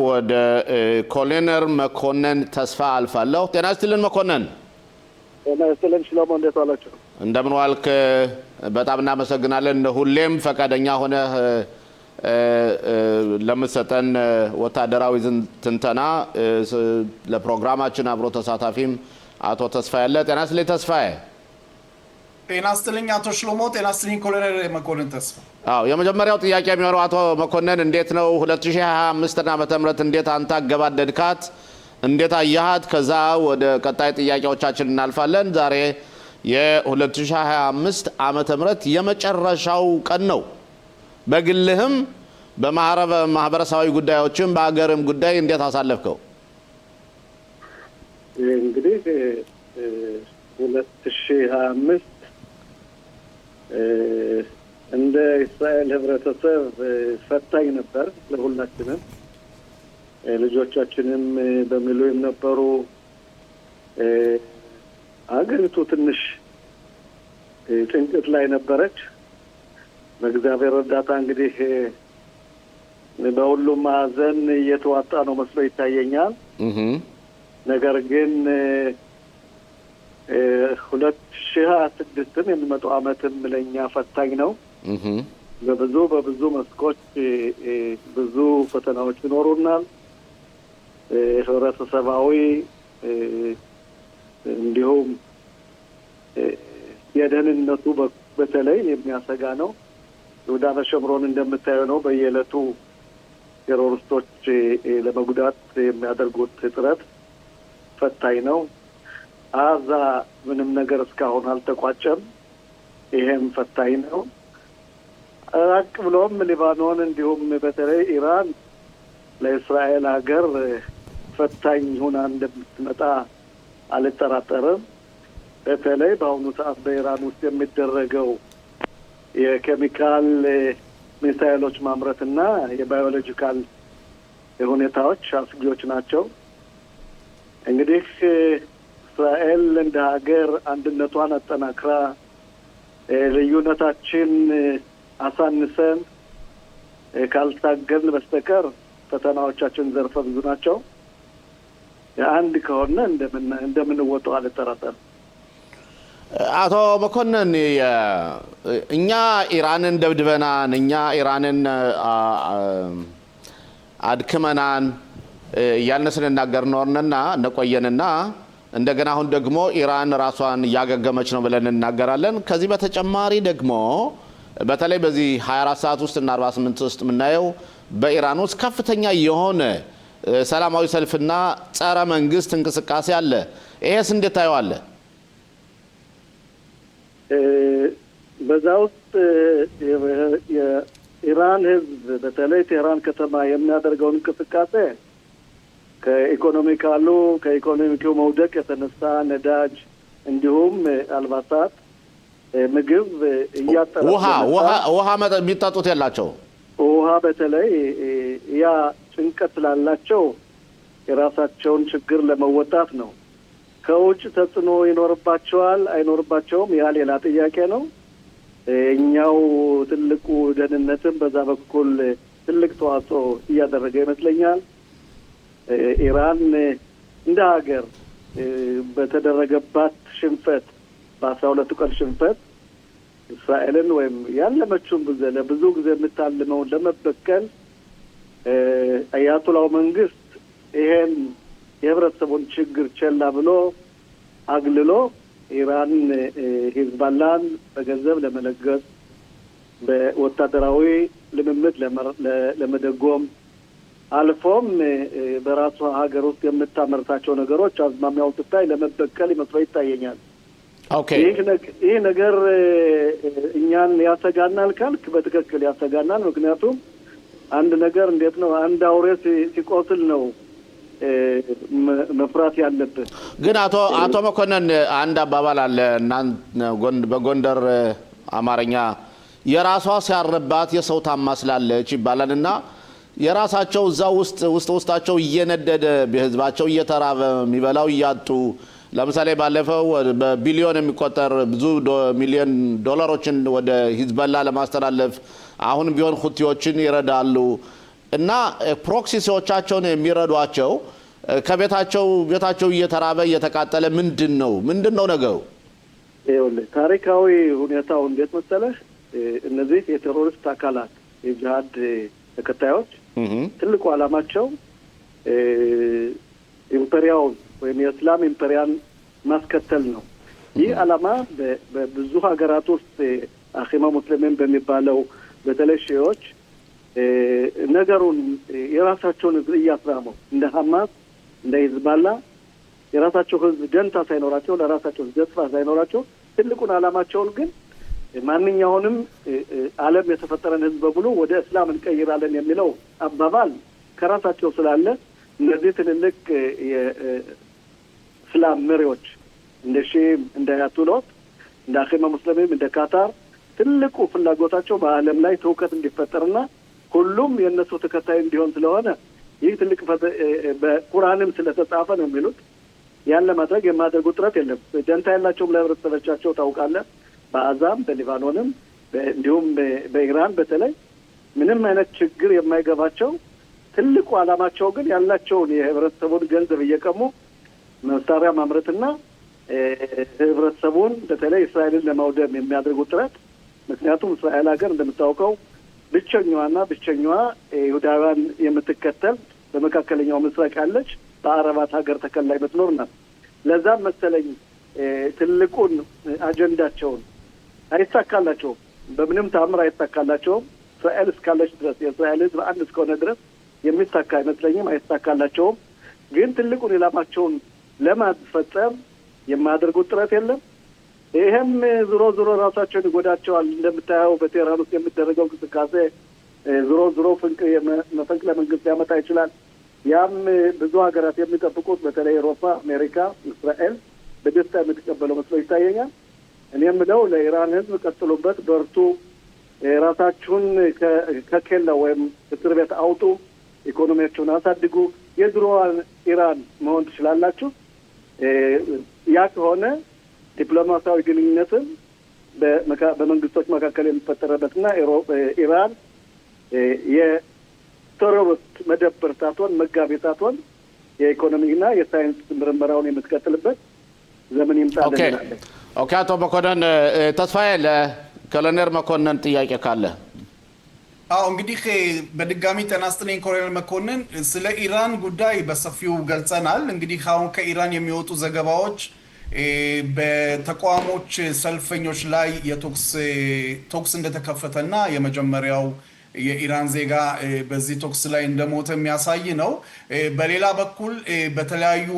ወደ ኮሎኔል መኮንን ተስፋ አልፋለሁ። ጤና ይስጥልን መኮንን። ጤና ይስጥልን ሽሎሞ፣ እንዴት ዋላችሁ? እንደምን ዋልክ? በጣም እናመሰግናለን። ሁሌም ፈቃደኛ ሆነ ለምትሰጠን ወታደራዊ ትንተና ለፕሮግራማችን አብሮ ተሳታፊም አቶ ተስፋዬ አለ። ጤና ይስጥልኝ ተስፋዬ። ጤና ይስጥልኝ አቶ ሽሎሞ። ጤና ይስጥልኝ ኮሎኔል መኮንን ተስፋ። የመጀመሪያው ጥያቄ የሚሆነው አቶ መኮንን እንዴት ነው 2025 ዓመተ ምህረት እንዴት አንተ አገባደድካት? እንዴት አያሃት? ከዛ ወደ ቀጣይ ጥያቄዎቻችን እናልፋለን። ዛሬ የ2025 ዓመተ ምህረት የመጨረሻው ቀን ነው። በግልህም በማህበረሰባዊ ጉዳዮችም በአገርም ጉዳይ እንዴት አሳለፍከው? እንግዲህ 2025 እንደ እስራኤል ህብረተሰብ ፈታኝ ነበር ለሁላችንም። ልጆቻችንም በሚሊዮን ነበሩ። አገሪቱ ትንሽ ጭንቀት ላይ ነበረች። በእግዚአብሔር እርዳታ እንግዲህ በሁሉም ማዕዘን እየተዋጣ ነው መስሎ ይታየኛል። ነገር ግን 2026 የሚመጣው ዓመትም ለኛ ፈታኝ ነው። በብዙ መስኮች ብዙ ፈተናዎች ይኖሩናል። ህብረተሰባዊ እንዲሁም የደህንነቱ በተለይ የሚያሰጋ ነው። ይሁዳ በሸምሮን እንደምታየው ነው። በየዕለቱ ቴሮሪስቶች ለመጉዳት የሚያደርጉት ጥረት ፈታኝ ነው። አዛ ምንም ነገር እስካሁን አልተቋጨም። ይሄም ፈታኝ ነው። ራቅ ብሎም ሊባኖን እንዲሁም በተለይ ኢራን ለእስራኤል ሀገር ፈታኝ ሆና እንደምትመጣ አልጠራጠርም። በተለይ በአሁኑ ሰዓት በኢራን ውስጥ የሚደረገው የኬሚካል ሚሳይሎች ማምረትና የባዮሎጂካል ሁኔታዎች አስጊዎች ናቸው። እንግዲህ እስራኤል እንደ ሀገር አንድነቷን አጠናክራ ልዩነታችን አሳንሰን ካልታገልን በስተቀር ፈተናዎቻችን ዘርፈ ብዙ ናቸው። አንድ ከሆነ እንደምንወጣው አልጠራጠርም። አቶ መኮንን እኛ ኢራንን ደብድበናን፣ እኛ ኢራንን አድክመናን እያልን ስንናገር ኖርንና እንደቆየንና እንደገና አሁን ደግሞ ኢራን ራሷን እያገገመች ነው ብለን እናገራለን። ከዚህ በተጨማሪ ደግሞ በተለይ በዚህ 24 ሰዓት ውስጥ እና 48 ውስጥ የምናየው በኢራን ውስጥ ከፍተኛ የሆነ ሰላማዊ ሰልፍና ጸረ መንግስት እንቅስቃሴ አለ። ይሄስ እንዴት ታየዋለህ? በዛ ውስጥ የኢራን ህዝብ በተለይ ቴህራን ከተማ የሚያደርገውን እንቅስቃሴ ከኢኮኖሚው መውደቅ የተነሳ ነዳጅ እንዲሁም አልባሳት፣ ምግብ እያጠረ ውሃ የሚጠጡት የላቸው። ውሃ በተለይ ያ ጭንቀት ስላላቸው የራሳቸውን ችግር ለመወጣት ነው። ከውጭ ተጽዕኖ ይኖርባቸዋል አይኖርባቸውም፣ ያ ሌላ ጥያቄ ነው። እኛው ትልቁ ደህንነትም በዛ በኩል ትልቅ ተዋጽኦ እያደረገ ይመስለኛል። ኢራን እንደ ሀገር በተደረገባት ሽንፈት በ12 ቀን ሽንፈት እስራኤልን ወይም ያለመችውን ብዙ ጊዜ የምታልመውን ለመበቀል አያቶላው መንግስት ይሄን የህብረተሰቡን ችግር ቸላ ብሎ አግልሎ ኢራን ሂዝባላን በገንዘብ ለመለገስ በወታደራዊ ልምምድ ለመደጎም አልፎም በራሷ ሀገር ውስጥ የምታመርታቸው ነገሮች አዝማሚያው ስታይ ለመበቀል ይመስሎ ይታየኛል። ይህ ነገር እኛን ያሰጋናል ካልክ በትክክል ያሰጋናል። ምክንያቱም አንድ ነገር እንዴት ነው አንድ አውሬ ሲቆስል ነው መፍራት ያለበት። ግን አቶ መኮንን አንድ አባባል አለ በጎንደር አማርኛ የራሷ ሲያርባት የሰው ታማስላለች ይባላልና የራሳቸው እዛ ውስጣቸው እየነደደ በህዝባቸው እየተራበ የሚበላው እያጡ ለምሳሌ ባለፈው በቢሊዮን የሚቆጠር ብዙ ሚሊዮን ዶላሮችን ወደ ሂዝቦላ ለማስተላለፍ አሁን ቢሆን ሁቲዎችን ይረዳሉ። እና ፕሮክሲዎቻቸውን የሚረዷቸው ቤታቸው እየተራበ እየተቃጠለ ምንድነው ነገሩ? ይኸውልህ ታሪካዊ ሁኔታው እንዴት መሰለህ? እነዚህ የቴሮሪስት አካላት የጂሃድ ተከታዮች ትልቁ ዓላማቸው ኢምፔሪያውን ወይም የእስላም ኢምፔሪያን ማስከተል ነው። ይህ ዓላማ በብዙ ሀገራት ውስጥ አኺማ ሙስሊሚን በሚባለው በተለይ ሺዎች ነገሩን የራሳቸውን ህዝብ እያስራመው እንደ ሐማስ እንደ ሂዝባላ የራሳቸው ህዝብ ደንታ ሳይኖራቸው ለራሳቸው ደስታ ሳይኖራቸው ትልቁን ዓላማቸውን ግን ማንኛውንም ዓለም የተፈጠረን ህዝብ በሙሉ ወደ እስላም እንቀይራለን የሚለው አባባል ከራሳቸው ስላለ እነዚህ ትልልቅ የእስላም መሪዎች እንደ ሺም እንደ አያቶላህ እንደ አኺማ ሙስሊሚን እንደ ካታር ትልቁ ፍላጎታቸው በዓለም ላይ ትውከት እንዲፈጠርና ሁሉም የእነሱ ተከታይ እንዲሆን ስለሆነ ይህ ትልቅ በቁርአንም ስለተጻፈ ነው የሚሉት ያን ለማድረግ የማደርጉት ጥረት የለም። ደንታ ያላቸውም ለህብረተሰቦቻቸው ታውቃለህ። በአዛም በሊባኖንም እንዲሁም በኢራን በተለይ ምንም አይነት ችግር የማይገባቸው ትልቁ ዓላማቸው ግን ያላቸውን የህብረተሰቡን ገንዘብ እየቀሙ መሳሪያ ማምረትና ህብረተሰቡን በተለይ እስራኤልን ለማውደም የሚያደርጉት ጥረት ምክንያቱም እስራኤል ሀገር እንደምታውቀው ብቸኛዋ ይሁዳውያን የምትከተል በመካከለኛው ምስራቅ ያለች በአረባት ሀገር ተከላይ የምትኖር ናት። ለዛም መሰለኝ ትልቁን አጀንዳቸውን አይሳካላቸውም። በምንም ታምር አይሳካላቸውም። እስራኤል እስካለች ድረስ የእስራኤል ህዝብ አንድ እስከሆነ ድረስ የሚሳካ አይመስለኝም። አይሳካላቸውም። ግን ትልቁን ኢላማቸውን ለማስፈጸም የማያደርጉት ጥረት የለም። ይሄም ዞሮ ራሳቸውን ይጎዳቸዋል። እንደምታየው በቴህራን ውስጥ የሚደረገው እንቅስቃሴ ዞሮ መፈንቅለ መንግስት ሊያመጣ ይችላል። ያም ብዙ ሀገራት የሚጠብቁት በተለይ አውሮፓ፣ አሜሪካ፣ እስራኤል በደስታ የምትቀበለው መስሎ ይታየኛል። እኔ የምለው ለኢራን ህዝብ ቀጥሉበት፣ በርቱ፣ ራሳችሁን ከኬላ ወይም እስር ቤት አውጡ፣ ኢኮኖሚያችሁን አሳድጉ፣ የድሮዋን ኢራን መሆን ትችላላችሁ። ያ ከሆነ ዲፕሎማሲያዊ ግንኙነትን በመንግስቶች መካከል የሚፈጠረበትና ኢራን የቴሮሪስት መደብር ሳትሆን መጋቢ ሳትሆን የኢኮኖሚና የሳይንስ ምርመራውን የምትቀጥልበት ዘመን ይምጣልን። ኦኬ፣ አቶ መኮንን ተስፋዬ ለኮሎኔል መኮንን ጥያቄ ካለ? አዎ እንግዲህ በድጋሚ ጤና ይስጥልኝ ኮሎኔል መኮንን። ስለ ኢራን ጉዳይ በሰፊው ገልጸናል። እንግዲህ አሁን ከኢራን የሚወጡ ዘገባዎች በተቃዋሞች ሰልፈኞች ላይ ቶክስ እንደተከፈተና የመጀመሪያው የኢራን ዜጋ በዚህ ቶክስ ላይ እንደሞተ የሚያሳይ ነው። በሌላ በኩል በተለያዩ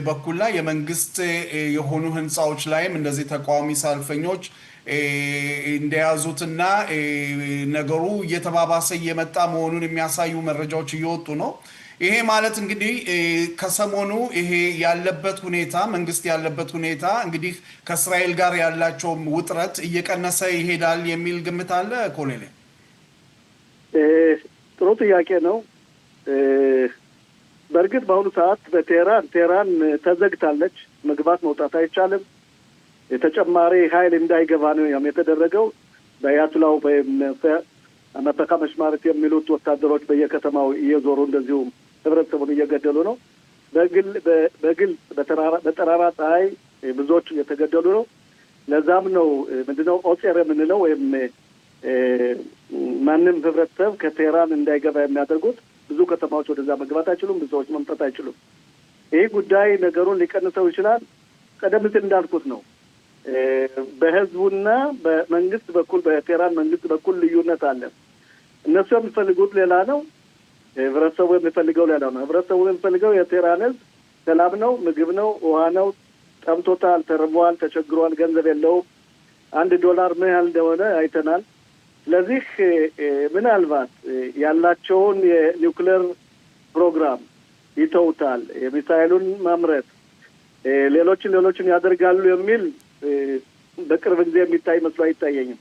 በኩል ላይ የመንግስት የሆኑ ህንፃዎች ላይም እንደዚህ ተቃዋሚ ሰልፈኞች እንደያዙትና ነገሩ እየተባባሰ እየመጣ መሆኑን የሚያሳዩ መረጃዎች እየወጡ ነው። ይሄ ማለት እንግዲህ ከሰሞኑ ይሄ ያለበት ሁኔታ መንግስት ያለበት ሁኔታ እንግዲህ ከእስራኤል ጋር ያላቸው ውጥረት እየቀነሰ ይሄዳል የሚል ግምት አለ ኮሎኔል? ጥሩ ጥያቄ ነው። በእርግጥ በአሁኑ ሰዓት ቴህራን ተዘግታለች። መግባት መውጣት አይቻልም። የተጨማሪ ኃይል እንዳይገባ ነው የተደረገው። በአያቶላው መፈካ መሽማረት የሚሉት ወታደሮች በየከተማው እየዞሩ እንደዚሁም ህብረተሰቡን እየገደሉ ነው። በግል በጠራራ ፀሐይ ብዙዎች እየተገደሉ ነው። ለዛም ነው ምንድነው ኦጼር የምንለው ወይም ማንም ህብረተሰብ ከቴህራን እንዳይገባ የሚያደርጉት። ብዙ ከተማዎች ወደዛ መግባት አይችሉም። ብዙ ሰዎች መምጣት አይችሉም። ይህ ጉዳይ ነገሩን ሊቀንሰው ይችላል። ቀደም ሲል እንዳልኩት ነው። በህዝቡና በመንግስት በኩል በቴህራን መንግስት በኩል ልዩነት አለ። እነሱ የሚፈልጉት ሌላ ነው። ህብረተሰቡ የሚፈልገው ሌላ ነው። ህብረተሰቡ የሚፈልገው የቴህራን ህዝብ ሰላም ነው፣ ምግብ ነው፣ ውሃ ነው። ጠምቶታል፣ ተርቧል፣ ተቸግሯል፣ ገንዘብ የለውም። $1 ምን ያህል እንደሆነ አይተናል። ስለዚህ ምናልባት ያላቸውን የኒውክሌር ፕሮግራም ይተውታል፣ የሚሳይሉን ማምረት ሌሎችን ያደርጋሉ የሚል በቅርብ ጊዜ የሚታይ መስሎ አይታየኝም።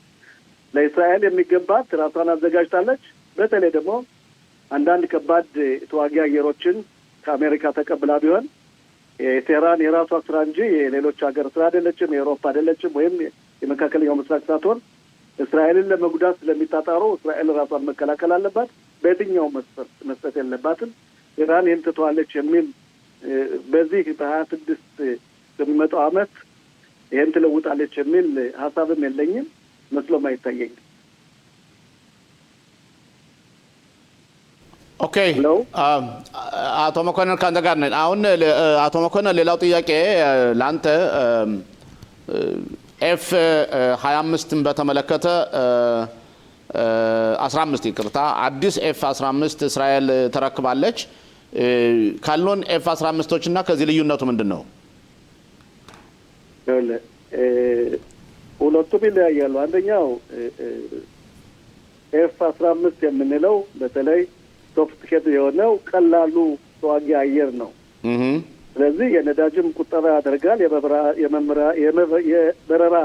ለእስራኤል የሚገባት ራሷን አዘጋጅታለች። በተለይ ደግሞ አንዳንድ ከባድ ተዋጊ አየሮችን ከአሜሪካ ተቀብላ ቢሆን ቴህራን የራሷ ስራ እንጂ የሌሎች ሀገር ስራ አይደለችም፣ የአውሮፓ አይደለችም፣ ወይም የመካከለኛው ምስራቅ ሳትሆን እስራኤልን ለመጉዳት ስለሚታጣሩ እስራኤል ራሷን መከላከል አለባት። በየትኛው መስጠት የለባትም። ኢራን ይህን ትተዋለች የሚል በዚህ በ26 በሚመጣው ዓመት ይህን ትለውጣለች የሚል ሀሳብም የለኝም፣ መስሎም አይታየኝም። ኦኬ አቶ መኮንን ከአንተ ጋር ነን። አሁን አቶ መኮንን ሌላው ጥያቄ ለአንተ ኤፍ-25ን በተመለከተ 15 ይቅርታ፣ አዲስ ኤፍ-15 እስራኤል ተረክባለች። ካሉን ኤፍ-15ቶች እና ከዚህ ልዩነቱ ምንድን ነው? ሁለቱም ይለያያሉ። አንደኛው ኤፍ-15 የምንለው በተለይ ሶፍትኬት የሆነው ቀላሉ ተዋጊ አየር ነው። ስለዚህ የነዳጅም ቁጠባ ያደርጋል። የበረራ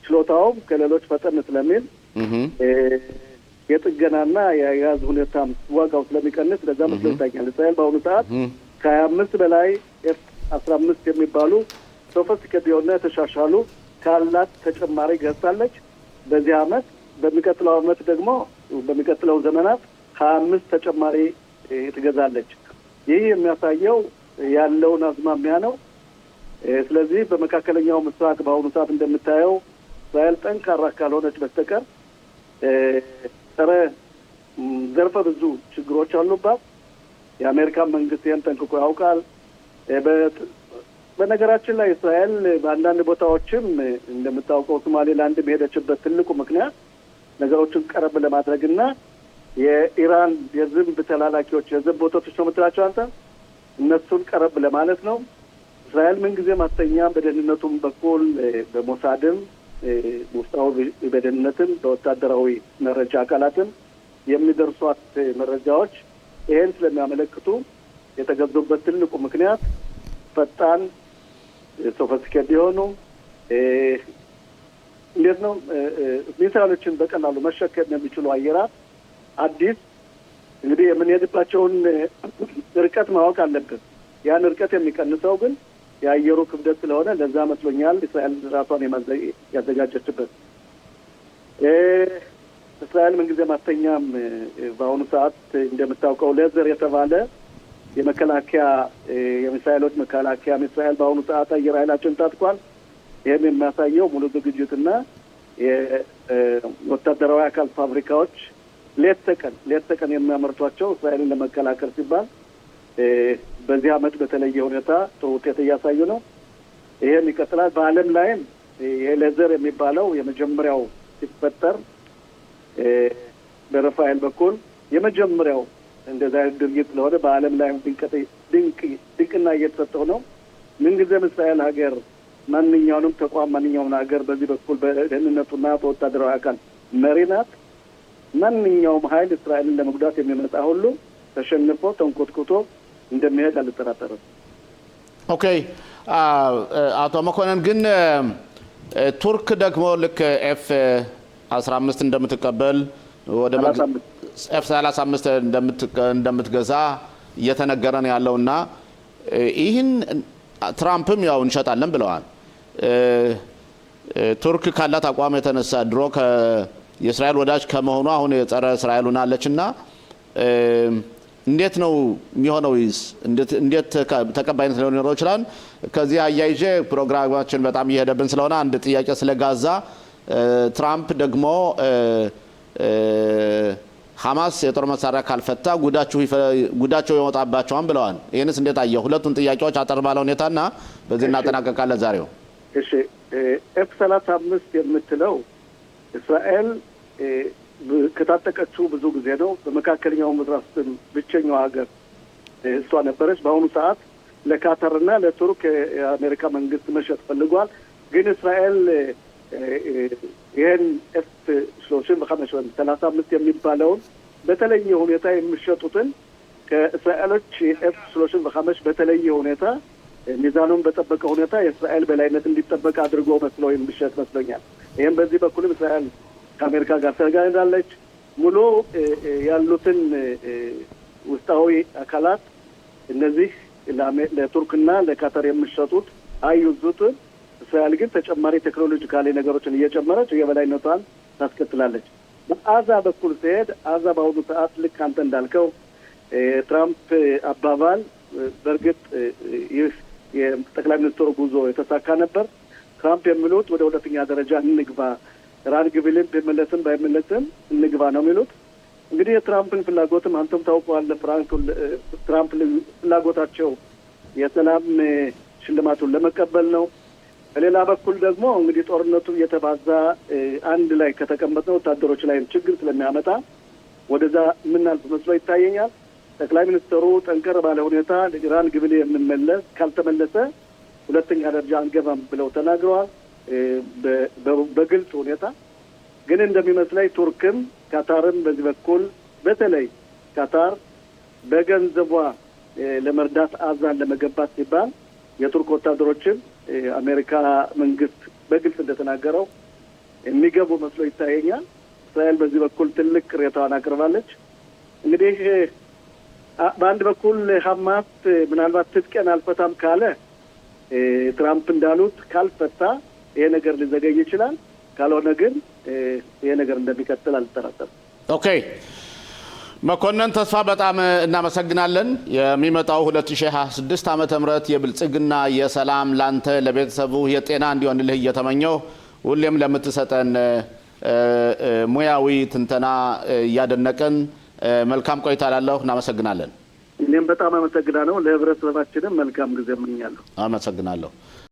ችሎታውም ከሌሎች ፈጠን ስለሚል የጥገናና የአያያዝ ሁኔታም ዋጋው ስለሚቀንስ ለዛ መስሎ ይታኛል። እስራኤል በአሁኑ ሰዓት ከ25 በላይ ኤፍ-15 የሚባሉ ሶፊስቲኬት የሆነ ተሻሻሉ ካላት ተጨማሪ ገዝታለች። በዚህ አመት በሚቀጥለው አመት ደግሞ በሚቀጥለው ዘመናት 25 ተጨማሪ ትገዛለች። ይህ የሚያሳየው ያለውን አዝማሚያ ነው። ስለዚህ በመካከለኛው ምስራቅ በአሁኑ ሰዓት እንደምታየው እስራኤል ጠንካራ ካልሆነች በስተቀር ዘርፈ ብዙ ችግሮች አሉባት። የአሜሪካን መንግስት ይህን ጠንቅቆ ያውቃል። በነገራችን ላይ እስራኤል በአንዳንድ ቦታዎችም እንደምታውቀው ሶማሌላንድ የሄደችበት ትልቁ ምክንያት ነገሮችን ቀረብ ለማድረግና የኢራን የዝንብ ተላላኪዎች የዝንብ ወተቶች ነው የምትላቸው አንተ እነሱን ቀረብ ለማለት ነው። እስራኤል ምንጊዜ ማስተኛም በደህንነቱም በኩል በሞሳድም ውስጣዊ በደህንነትም በወታደራዊ መረጃ አካላትም የሚደርሷት መረጃዎች ይሄን ስለሚያመለክቱ የተገዙበት ትልቁ ምክንያት ፈጣን ሶፊስቲኬት የሆኑ እንዴት ነው ሚሳይሎችን በቀላሉ መሸከም የሚችሉ አየራት አዲስ እንግዲህ የምንሄድባቸውን ርቀት ማወቅ አለብን። ያን ርቀት የሚቀንሰው ግን የአየሩ ክብደት ስለሆነ ለዛ መስሎኛል እስራኤል ራሷን ያዘጋጀችበት። እስራኤል ምንጊዜ ማተኛም በአሁኑ ሰዓት እንደምታውቀው ሌዘር የተባለ የመከላከያ የሚሳይሎች መከላከያ እስራኤል በአሁኑ ሰዓት አየር ኃይላችን ታጥቋል። ይህም የሚያሳየው ሙሉ ዝግጅትና የወታደራዊ አካል ፋብሪካዎች ሌት ተቀን የሚያመርቷቸው እስራኤልን ለመከላከል ሲባል በዚህ አመት በተለየ ሁኔታ ጥሩ ውጤት እያሳዩ ነው። ይሄም ይቀጥላል። በዓለም ላይም የሌዘር የሚባለው የመጀመሪያው ሲፈጠር በራፋኤል በኩል የመጀመሪያው እንደዛ ድርጊት ስለሆነ በዓለም ላይም ድንቅና እየተሰጠው ነው። ምንጊዜም እስራኤል ሀገር ማንኛውንም ተቋም ማንኛውም ሀገር በዚህ በኩል በደህንነቱና በወታደራዊ አካል መሪ ናት። ማንኛውም ኃይል እስራኤልን ለመጉዳት የሚመጣ ሁሉ ተሸንፎ ተንኮትኩቶ እንደሚሄድ አልጠራጠርም። ኦኬ አቶ መኮንን ግን ቱርክ ደግሞ ልክ ኤፍ-15 እንደምትቀበል ወደ ኤፍ-35 እንደምትገዛ እየተነገረ ነው ያለውና ይህን ትራምፕም ያው እንሸጣለን ብለዋል። ቱርክ ካላት አቋም የተነሳ ድሮ የእስራኤል ወዳጅ ከመሆኑ አሁን የጸረ እስራኤል ሆናለችና እንዴት ነው የሚሆነው? እንዴት ተቀባይነት ሊኖረው ይችላል? ከዚህ አያይዤ ፕሮግራማችን በጣም እየሄደብን ስለሆነ አንድ ጥያቄ ስለ ጋዛ ትራምፕ ደግሞ ሐማስ የጦር መሳሪያ ካልፈታ ጉዳቸው ይወጣባቸዋል ብለዋል። ይህንስ እንዴት አየው? ሁለቱን ጥያቄዎች አጠር ባለ ሁኔታና በዚህ እናጠናቀቃለን ዛሬው። እሺ ኤፍ-35 የምትለው እስራኤል ከታጠቀችው ብዙ ጊዜ ነው። በመካከለኛው ምዕራብ ብቸኛው ሀገር እሷ ነበረች። በአሁኑ ሰዓት ለካታርና ለቱርክ የአሜሪካ መንግስት መሸጥ ፈልጓል። ግን እስራኤል ይህን ኤፍ-35 የሚባለውን በተለየ ሁኔታ የሚሸጡትን ከእስራኤሎች ኤፍ-35 በተለየ ሁኔታ ሚዛኑን በጠበቀ ሁኔታ የእስራኤል በላይነት እንዲጠበቅ አድርጎ መስለው የሚሸጥ መስሎኛል። ይህም በዚህ በኩልም እስራኤል ከአሜሪካ ጋር ተገናኝታለች። ሙሉ ያሉትን ውስጣዊ አካላት እነዚህ ለቱርክና ለካታር የሚሸጡት አይዙትን እስራኤል ግን ተጨማሪ ቴክኖሎጂካሊ ነገሮችን እየጨመረች የበላይነቷን ታስከትላለች። በአዛ በኩል ሲሄድ አዛ በአሁኑ ሰዓት ልክ አንተ እንዳልከው ትራምፕ አባባል በእርግጥ ይህ የጠቅላይ ሚኒስትሩ ጉዞ የተሳካ ነበር። ትራምፕ የሚሉት ወደ ሁለተኛ ደረጃ እንግባ፣ ኢራን ግብልን ቢመለስም ባይመለስም እንግባ ነው የሚሉት። እንግዲህ የትራምፕን ፍላጎትም አንተም ታውቀዋለህ። ትራምፕ ፍላጎታቸው የሰላም ሽልማቱን ለመቀበል ነው። በሌላ በኩል ደግሞ እንግዲህ ጦርነቱ እየተባዛ አንድ ላይ ከተቀመጥነው ወታደሮች ላይ ችግር ስለሚያመጣ ወደዛ የምናልፍ መስሎ ይታየኛል። ጠቅላይ ሚኒስትሩ ጠንከር ባለ ሁኔታ ኢራን ግብል የምንመለስ ካልተመለሰ ሁለተኛ ደረጃ አንገባም ብለው ተናግረዋል በግልጽ ሁኔታ። ግን እንደሚመስለኝ ቱርክም ካታርም በዚህ በኩል በተለይ ካታር በገንዘቧ ለመርዳት አዛን ለመገባት ሲባል የቱርክ ወታደሮችን አሜሪካ መንግስት በግልጽ እንደተናገረው የሚገቡ መስሎ ይታየኛል። እስራኤል በዚህ በኩል ትልቅ ቅሬታዋን አቅርባለች። እንግዲህ በአንድ በኩል ሀማስ ምናልባት ትጥቄን አልፈታም ካለ ትራምፕ እንዳሉት ካልፈታ ይሄ ነገር ሊዘገይ ይችላል። ካልሆነ ግን ይሄ ነገር እንደሚቀጥል አልጠራጠርም። ኦኬ መኮንን ተስፋ በጣም እናመሰግናለን። የሚመጣው 2026 ዓመተ ምህረት የብልጽግና የሰላም ላንተ ለቤተሰቡ የጤና እንዲሆንልህ እየተመኘው ሁሌም ለምትሰጠን ሙያዊ ትንተና እያደነቅን መልካም ቆይታ ላለሁ እናመሰግናለን። እኔም በጣም አመሰግናለሁ። ለህብረተሰባችንም መልካም ጊዜ እመኛለሁ። አመሰግናለሁ።